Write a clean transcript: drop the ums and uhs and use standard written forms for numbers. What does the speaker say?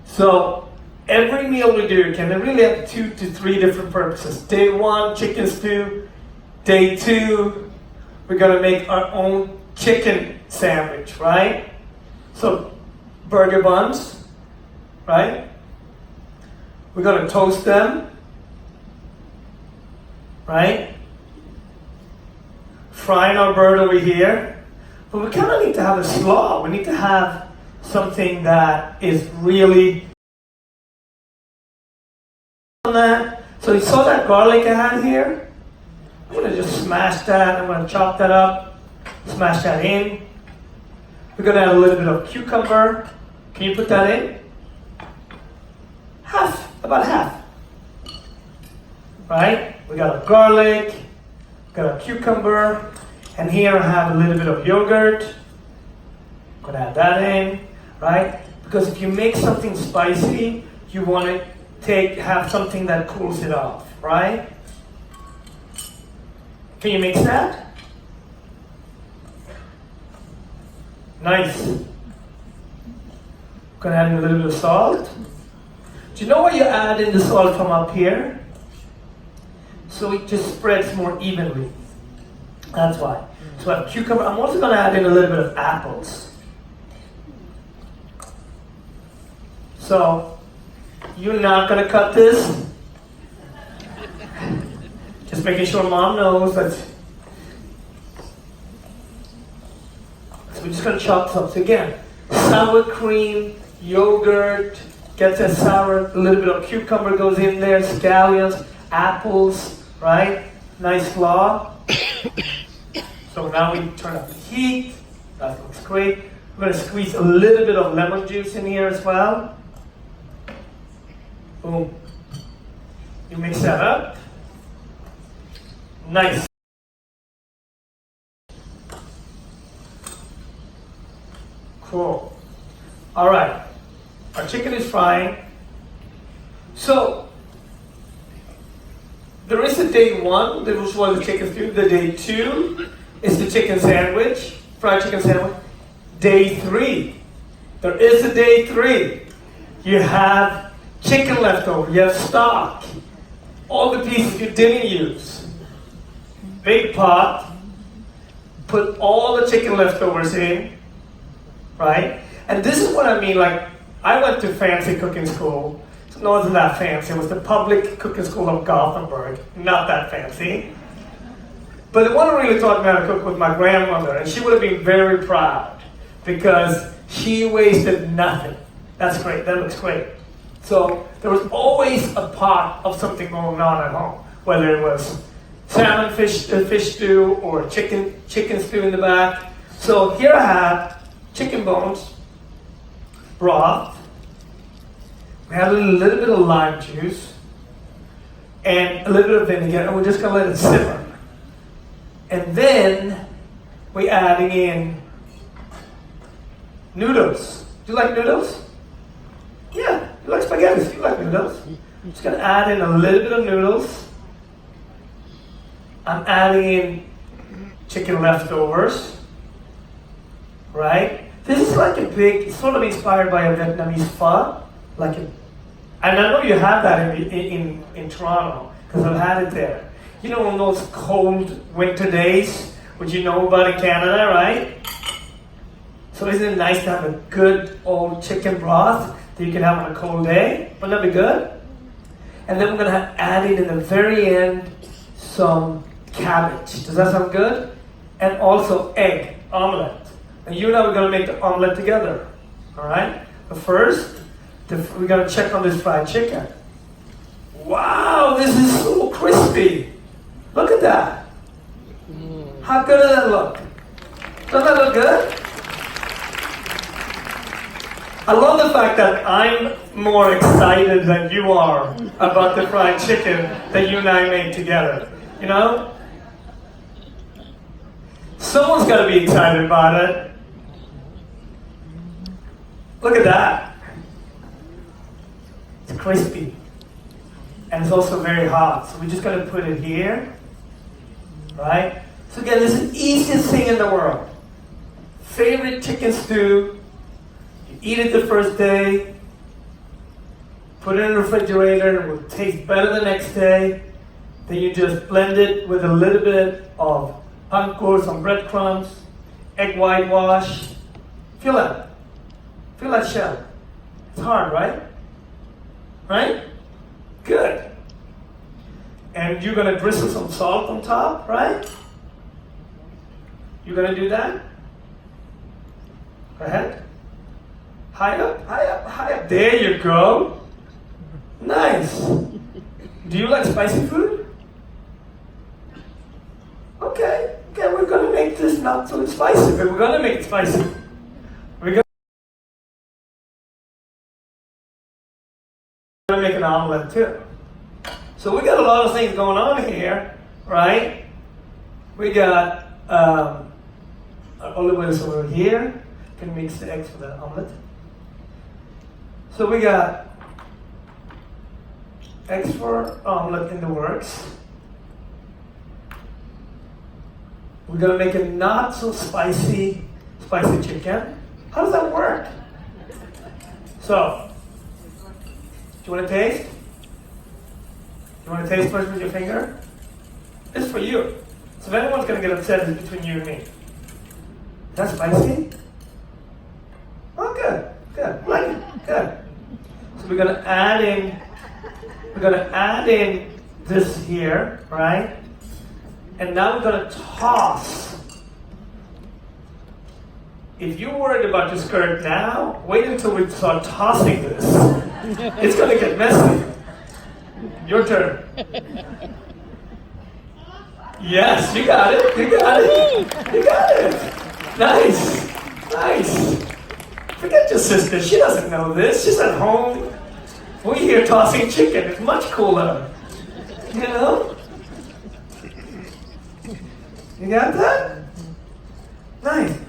So every meal we do can really have 2 to 3 different purposes. Day 1, chicken stew. Day 2, we're gonna make our own chicken sandwich, right? So burger buns, right? We're gonna toast them, right? Frying our bird over here. But we kind of need to have a slaw. We need to have something that is really on that. So you saw that garlic I had here? I'm going to just smash that. I'm going to chop that up, smash that in. We're going to add a little bit of cucumber. Can you put that in? Half, about half. Right? We got a garlic, got a cucumber, and here I have a little bit of yogurt. I'm going to add that in, right? Because if you make something spicy, you want to have something that cools it off, right? Can you mix that? Nice. Gonna add in a little bit of salt. Do you know why you add in the salt from up here? So it just spreads more evenly. That's why. So I have cucumber. I'm also gonna add in a little bit of apples. So you're not gonna cut this. Just making sure mom knows that. So we're just gonna chop some. So again, sour cream, yogurt, gets that sour, a little bit of cucumber goes in there, scallions, apples, right? Nice slaw. So now we turn up the heat. That looks great. We're gonna squeeze a little bit of lemon juice in here as well. Boom. You mix that up. Nice. Cool. All right. Our chicken is frying. So, there is a day 1, which was the chicken stew. The day 2 is the chicken sandwich, fried chicken sandwich. Day 3, there is a day 3. You have chicken leftover, you have stock, all the pieces you didn't use. Big pot, put all the chicken leftovers in, right? And this is what I mean, like, I went to fancy cooking school. No, it wasn't that fancy. It was the public cooking school of Gothenburg. Not that fancy. But the one who really taught me how to cook was my grandmother, and she would have been very proud because she wasted nothing. That's great. That looks great. So there was always a pot of something going on at home, whether it was salmon fish stew or chicken stew in the back. So here I have chicken bones, broth. We have a little bit of lime juice and a little bit of vinegar, and we're just gonna let it simmer. And then we're adding in noodles. Do you like noodles? Yeah, you like spaghetti, you like noodles. I'm just gonna add in a little bit of noodles. I'm adding in chicken leftovers, right? This is like a big, sort of inspired by a Vietnamese pho, like a, and I know you have that in Toronto, because I've had it there. You know, on those cold winter days, which you know about in Canada, right? So isn't it nice to have a good old chicken broth that you can have on a cold day? Wouldn't that be good? And then we're gonna add in the very end some cabbage. Does that sound good? And also egg, omelet. And you and I are gonna make the omelet together, all right? But first, we gotta check on this fried chicken. Wow, this is so crispy. Look at that. How good does that look? Doesn't that look good? I love the fact that I'm more excited than you are about the fried chicken that you and I made together. You know? Someone's got to be excited about it. Look at that. It's crispy. And it's also very hot. So we're just going to put it here. Right? So again, this is the easiest thing in the world. Favorite chicken stew. You eat it the first day. put it in the refrigerator, it will taste better the next day. Then you just blend it with a little bit of panko, some breadcrumbs, egg whitewash. Feel that. Feel that shell. It's hard, right? Right? Good. And you're gonna drizzle some salt on top, right? You're gonna do that? Go ahead. High up, high up, high up. There you go. Nice. Do you like spicy food? Okay, we're gonna make this not so spicy, but we're gonna make it spicy. We're gonna make an omelet too. So we got a lot of things going on here, right? We got olive oil over here. Can mix the eggs for the omelet. So we got eggs for omelet in the works. We're gonna make a not so spicy chicken. How does that work? So, do you want to taste? You want to taste first with your finger? This is for you. So if anyone's gonna get upset, it's between you and me. Is that spicy? Oh, good. Like it. Good. So we're gonna add in this here, right? And now we're gonna toss. If you're worried about your skirt now, wait until we start tossing this. It's gonna get messy. Your turn. Yes, you got it. You got it. Nice. Forget your sister. She doesn't know this. She's at home. We're here tossing chicken. It's much cooler. You know? You got that? Nice.